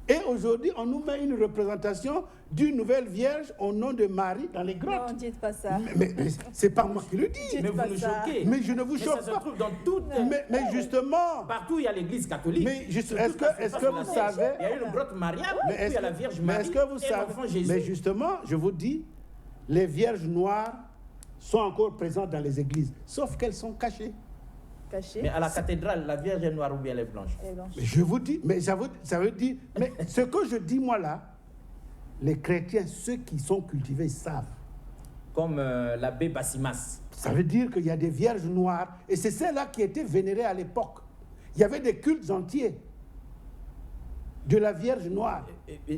Et aujourd'hui, on nous met une représentation d'une nouvelle Vierge au nom de Marie dans les grottes. Non, dites pas ça. Mais c'est pas moi qui le dis. Mais vous nous choquez. Mais je ne vous choque pas. Ça se trouve dans toutes. Mais justement. Partout, il y a l'église catholique. Mais est-ce que vous savez. Il y a une grotte mariale, puis il y a la Vierge Marie. Mais est-ce que vous savez. Mais justement, je vous dis, les Vierges noires sont encore présentes dans les églises, sauf qu'elles sont cachées. Mais à la cathédrale, la Vierge est noire ou bien elle est blanche? Mais je vous dis, mais ça veut dire, mais ce que je dis moi là, les chrétiens, ceux qui sont cultivés, savent. Comme l'abbé Bassimas. Ça veut dire qu'il y a des vierges noires, et c'est celles-là qui étaient vénérées à l'époque. Il y avait des cultes entiers de la Vierge noire.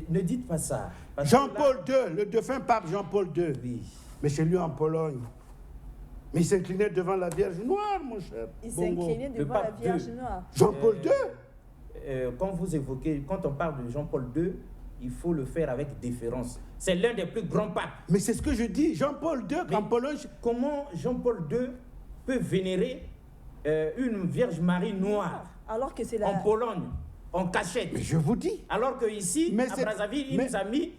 Ne dites pas ça. Jean-Paul II, le défunt pape Jean-Paul II, oui. Mais chez lui en Pologne. Mais il s'inclinait devant la Vierge noire, mon cher. Il s'inclinait devant la Vierge noire. Jean-Paul II. Quand on parle de Jean-Paul II, il faut le faire avec déférence. C'est l'un des plus grands papes. Mais c'est ce que je dis, Jean-Paul II, en Pologne. Comment Jean-Paul II peut vénérer une Vierge Marie noire alors que c'est en Pologne, en cachette? Mais je vous dis. Alors qu'ici, à Brazzaville, il nous a mis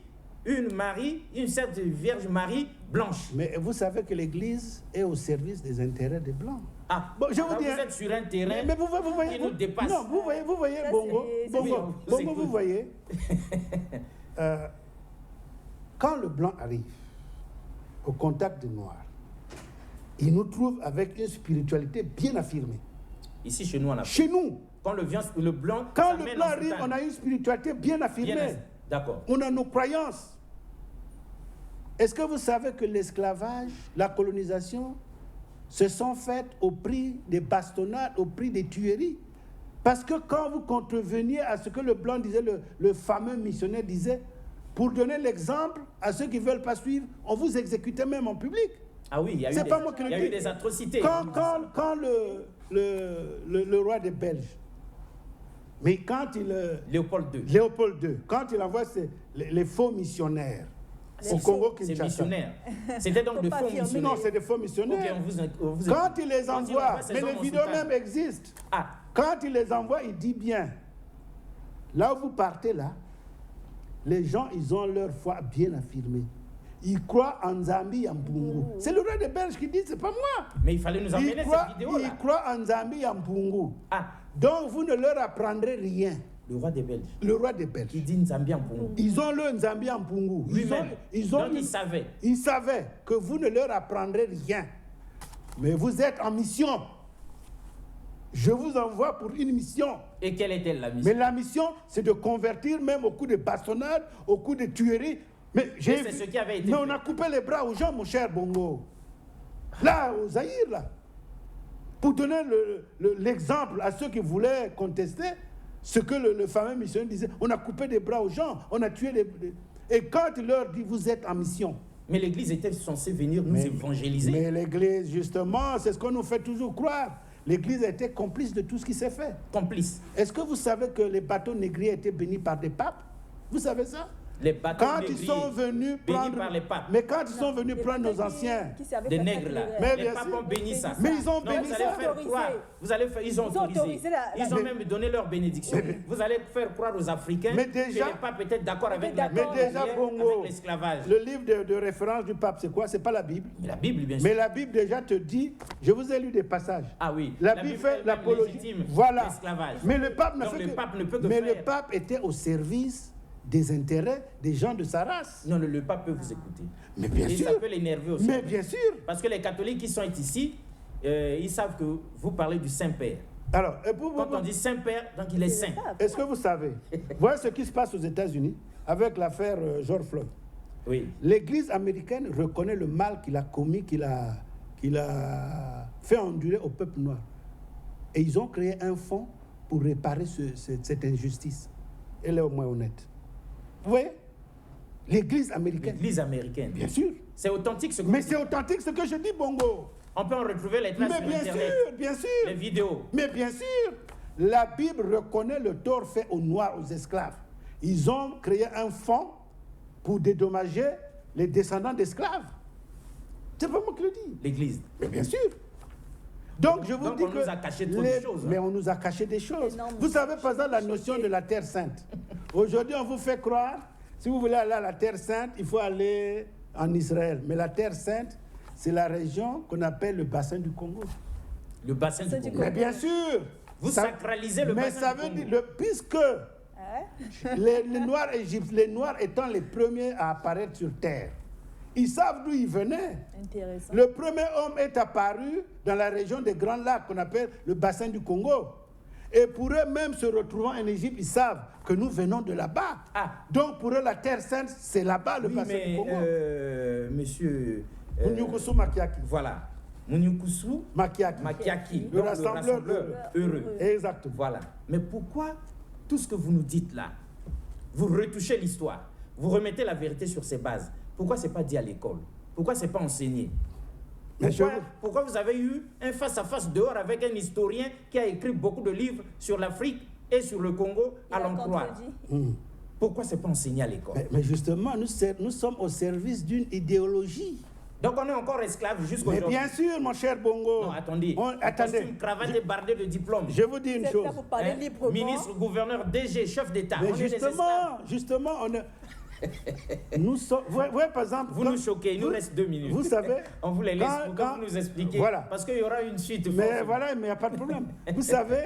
une certaine Vierge Marie blanche. Mais vous savez que l'Église est au service des intérêts des Blancs. Ah, bon, je vous dis, vous êtes sur un terrain qui nous dépasse. Non, vous voyez, Bongo, vous voyez. Quand le Blanc arrive au contact du Noir, il nous trouve avec une spiritualité bien affirmée. Ici, chez nous, on a... Chez nous. Quand le Blanc arrive, on a une spiritualité bien affirmée. D'accord. On a nos croyances. Est-ce que vous savez que l'esclavage, la colonisation, se sont faites au prix des bastonnades, au prix des tueries? Parce que quand vous contreveniez à ce que le Blanc disait, le fameux missionnaire disait, pour donner l'exemple à ceux qui ne veulent pas suivre, on vous exécutait même en public. Ah oui, il y a eu des atrocités. Quand le roi des Belges, mais quand Léopold II, quand il envoie les faux missionnaires au Congo-Kinshasa. C'est missionnaire. C'était donc de faux missionnaires. Non, c'est des faux missionnaires. Okay, quand il les envoie, mais les vidéos même existent. Ah. Quand il les envoie, il dit bien, là où vous partez là, les gens, ils ont leur foi bien affirmée. Ils croient en Nzambi et en Mbungu. C'est le roi des Belges qui dit, c'est pas moi. Mais il fallait nous emmener cette vidéo là. Ils croient en Nzambi et en Mbungu. Ah. Donc vous ne leur apprendrez rien. Le roi des Belges. Le roi des Belges. Il dit Nzambi en Mbungu. Ils ont le Nzambi en Mbungu. Donc ils savaient. Ils savaient que vous ne leur apprendrez rien. Mais vous êtes en mission. Je vous envoie pour une mission. Et quelle était la mission? Mais la mission, c'est de convertir même au coup de bastonnade, au coup de tuerie. Mais c'est ce qui avait été Mais fait. on a coupé les bras aux gens, mon cher Bongo. Là, au Zaïre, là. Pour donner l'exemple à ceux qui voulaient contester ce que le fameux missionnaire disait. On a coupé des bras aux gens, on a tué des... Et quand il leur dit, vous êtes en mission. Mais l'Église était censée venir nous évangéliser. Mais l'Église, justement, c'est ce qu'on nous fait toujours croire. L'Église a été complice de tout ce qui s'est fait. Complice. Est-ce que vous savez que les bateaux négriers étaient bénis par des papes? Vous savez ça? Les bateaux Quand négriers ils sont venus bénis prendre... par les papes. Mais quand ils sont venus prendre nos anciens... Des nègres là. Mais Les bien papes sûr. ont béni ça. Mais ils ont Non, béni vous allez ça. faire croire. Ils ont autorisé. Ils ont même donné leur bénédiction. Vous allez faire croire aux Africains Mais déjà- que les papes étaient d'accord avec la Mais déjà, Bongo, avec l'esclavage. le livre de référence du pape, c'est quoi? C'est pas la Bible. Mais la Bible, bien sûr. Mais la Bible déjà te dit, je vous ai lu des passages. Ah oui. La Bible fait elle-même l'apologie. légitime Voilà. l'esclavage. Mais le pape Donc le pape ne peut que Mais faire. le pape était au service des intérêts des gens de sa race. Non, le pape peut vous écouter. Mais bien Et sûr. ça peut l'énerver aussi. Mais bien sûr. Parce que les catholiques qui sont ici, ils savent que vous parlez du Saint-Père. Alors, Quand on dit Saint-Père, donc il est saint. est-ce que vous savez, voyez ce qui se passe aux États-Unis avec l'affaire George Floyd. Oui. L'Église américaine reconnaît le mal qu'il a commis, qu'il a fait endurer au peuple noir. Et ils ont créé un fonds pour réparer cette injustice. Elle est au moins honnête. Vous voyez? L'Église américaine. L'Église américaine. Bien sûr. C'est authentique ce que Mais vous c'est dites. authentique ce que je dis, Bongo. On peut en retrouver les traces Mais sur bien Internet. sûr, bien sûr. Les vidéos. Mais bien sûr, la Bible reconnaît le tort fait aux Noirs, aux esclaves. Ils ont créé un fonds pour dédommager les descendants d'esclaves. C'est pas moi qui le dis. L'Église. Mais bien sûr. Donc je vous Donc dis on que... nous a caché trop de choses, hein. Mais on nous a caché des choses. Énorme. Vous savez, par exemple, la notion de la Terre Sainte. Aujourd'hui, on vous fait croire, si vous voulez aller à la Terre Sainte, il faut aller en Israël. Mais la Terre Sainte, c'est la région qu'on appelle le bassin du Congo. Le bassin du Congo. Mais bien sûr. Vous sacralisez le mais bassin ça du veut Congo. dire, puisque les Noirs égyptiens, les Noirs étant les premiers à apparaître sur Terre, ils savent d'où ils venaient. Intéressant. Le premier homme est apparu dans la région des Grands Lacs qu'on appelle le bassin du Congo. Et pour eux, même se retrouvant en Égypte, ils savent que nous venons de là-bas. Ah. Donc pour eux, la Terre Sainte, c'est là-bas le Oui, bassin du mais Congo. monsieur... Munyukusu Makiaki. Voilà. Munyukusu Makiaki. Le donc rassembleur heureux. Exactement. Voilà. Mais pourquoi tout ce que vous nous dites là, vous retouchez l'histoire, vous remettez la vérité sur ses bases? Pourquoi ce n'est pas dit à l'école? Pourquoi ce n'est pas enseigné? Mais Pourquoi vous avez eu un face-à-face dehors avec un historien qui a écrit beaucoup de livres sur l'Afrique et sur le Congo, à l'en croire? Pourquoi ce n'est pas enseigné à l'école? Mais justement, nous sommes au service d'une idéologie. Donc on est encore esclave Mais jusqu'aujourd'hui. bien sûr, mon cher Bongo. Non, attendez. Attendez. Costume, cravate et bardé de diplôme. Je vous dis une Vous êtes chose. là pour parler Hein? librement. Ministre, gouverneur, DG, chef d'État. Mais On est des esclaves. justement, on est... Nous sommes... Vous voyez, par exemple... Vous nous choquez, il nous reste 2 minutes. Vous savez... On vous les laisse pour que vous nous expliquiez. Voilà. Parce qu'il y aura une suite. Mais forcément. voilà, mais il n'y a pas de problème. Vous savez,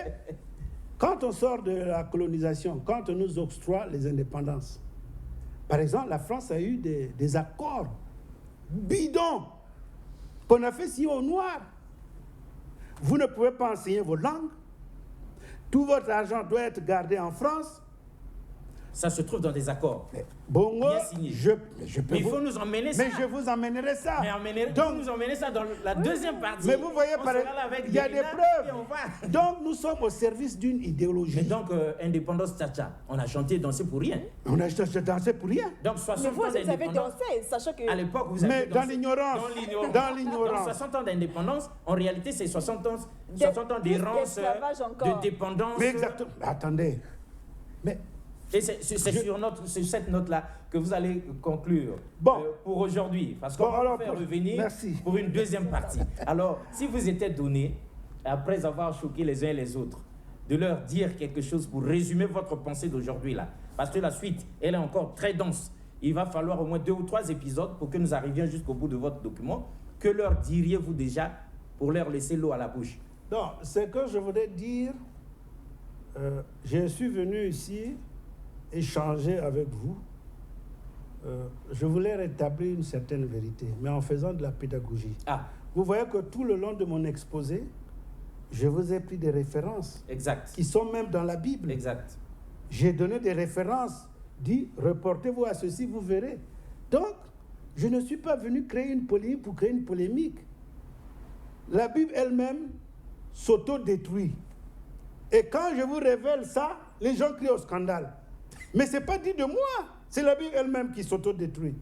quand on sort de la colonisation, quand on nous octroie les indépendances, par exemple, la France a eu des accords bidons qu'on a fait signer aux Noirs. Vous ne pouvez pas enseigner vos langues. Tout votre argent doit être gardé en France. Ça se trouve dans des accords. Bongo, Bien signé. je peux Mais il vous... faut nous emmener ça. Mais je vous emmènerai ça. Mais Donc, vous nous emmenez ça dans la deuxième partie. mais vous voyez, On par sera là avec il y a des Guérilla preuves. et on va. Donc, nous sommes au service d'une idéologie. Mais donc, indépendance tcha-tcha, on a chanté et dansé pour rien. On a dansé pour rien. Donc, 60 Mais vous, ans vous avez d'indépendance. dansé, sachant que... À l'époque, vous avez Mais dans dansé. l'ignorance. Dans l'ignorance. Donc, 60 ans d'indépendance, en réalité, c'est 60 ans plus d'errance, d'esclavage encore. de dépendance. Mais exactement. Attendez. Mais Et c'est sur cette note-là que vous allez conclure Bon. pour aujourd'hui. Parce qu'on Bon, va alors, vous faire revenir merci. pour une deuxième partie. Alors, si vous étiez donné, après avoir choqué les uns et les autres, de leur dire quelque chose pour résumer votre pensée d'aujourd'hui là, parce que la suite, elle est encore très dense. Il va falloir au moins 2 ou 3 épisodes pour que nous arrivions jusqu'au bout de votre document. Que leur diriez-vous déjà pour leur laisser l'eau à la bouche? non, ce que je voudrais dire, je suis venu ici échanger avec vous. Je voulais rétablir une certaine vérité, mais en faisant de la pédagogie. Ah, Vous voyez que tout le long de mon exposé, je vous ai pris des références exact. qui sont même dans la Bible. Exact. J'ai donné des références, dit reportez-vous à ceci, vous verrez Donc, je ne suis pas venu créer une polémique pour créer une polémique. La Bible elle-même s'auto-détruit. Et quand je vous révèle ça, les gens crient au scandale. Mais ce n'est pas dit de moi, c'est la Bible elle-même qui s'auto-détruit.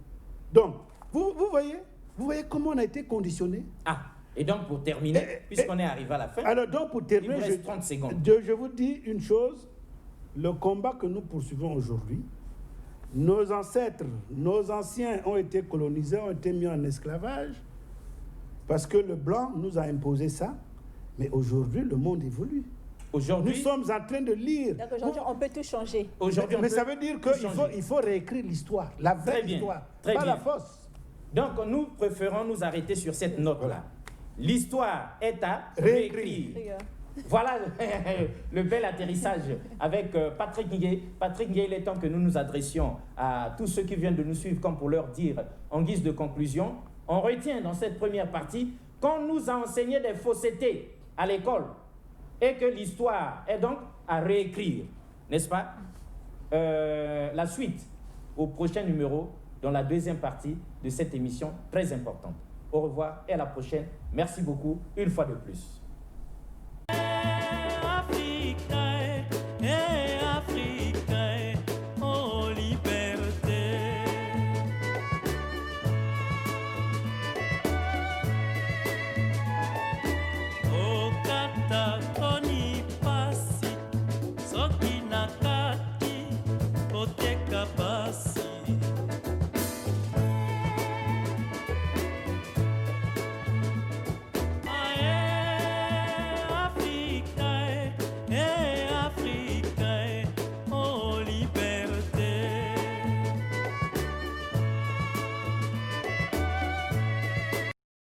Donc, vous voyez comment on a été conditionné. Ah, et donc pour terminer, puisqu'on est arrivé à la fin, alors donc pour terminer, il vous reste 30 secondes. Je vous dis une chose, le combat que nous poursuivons aujourd'hui, nos ancêtres, nos anciens ont été colonisés, ont été mis en esclavage, parce que le blanc nous a imposé ça, mais aujourd'hui le monde évolue. Nous sommes en train de lire. Donc aujourd'hui, on peut tout changer. Mais ça veut dire qu'il faut réécrire l'histoire, la vraie histoire, pas la fausse. Donc nous préférons nous arrêter sur cette note-là. L'histoire est à réécrire. Voilà le bel atterrissage avec Patrick Nguyen. Patrick Nguyen, il est temps que nous nous adressions à tous ceux qui viennent de nous suivre, comme pour leur dire, en guise de conclusion, on retient dans cette première partie qu'on nous a enseigné des faussetés à l'école et que l'histoire est donc à réécrire, n'est-ce pas? La suite au prochain numéro, dans la deuxième partie de cette émission très importante. Au revoir et à la prochaine. Merci beaucoup, une fois de plus.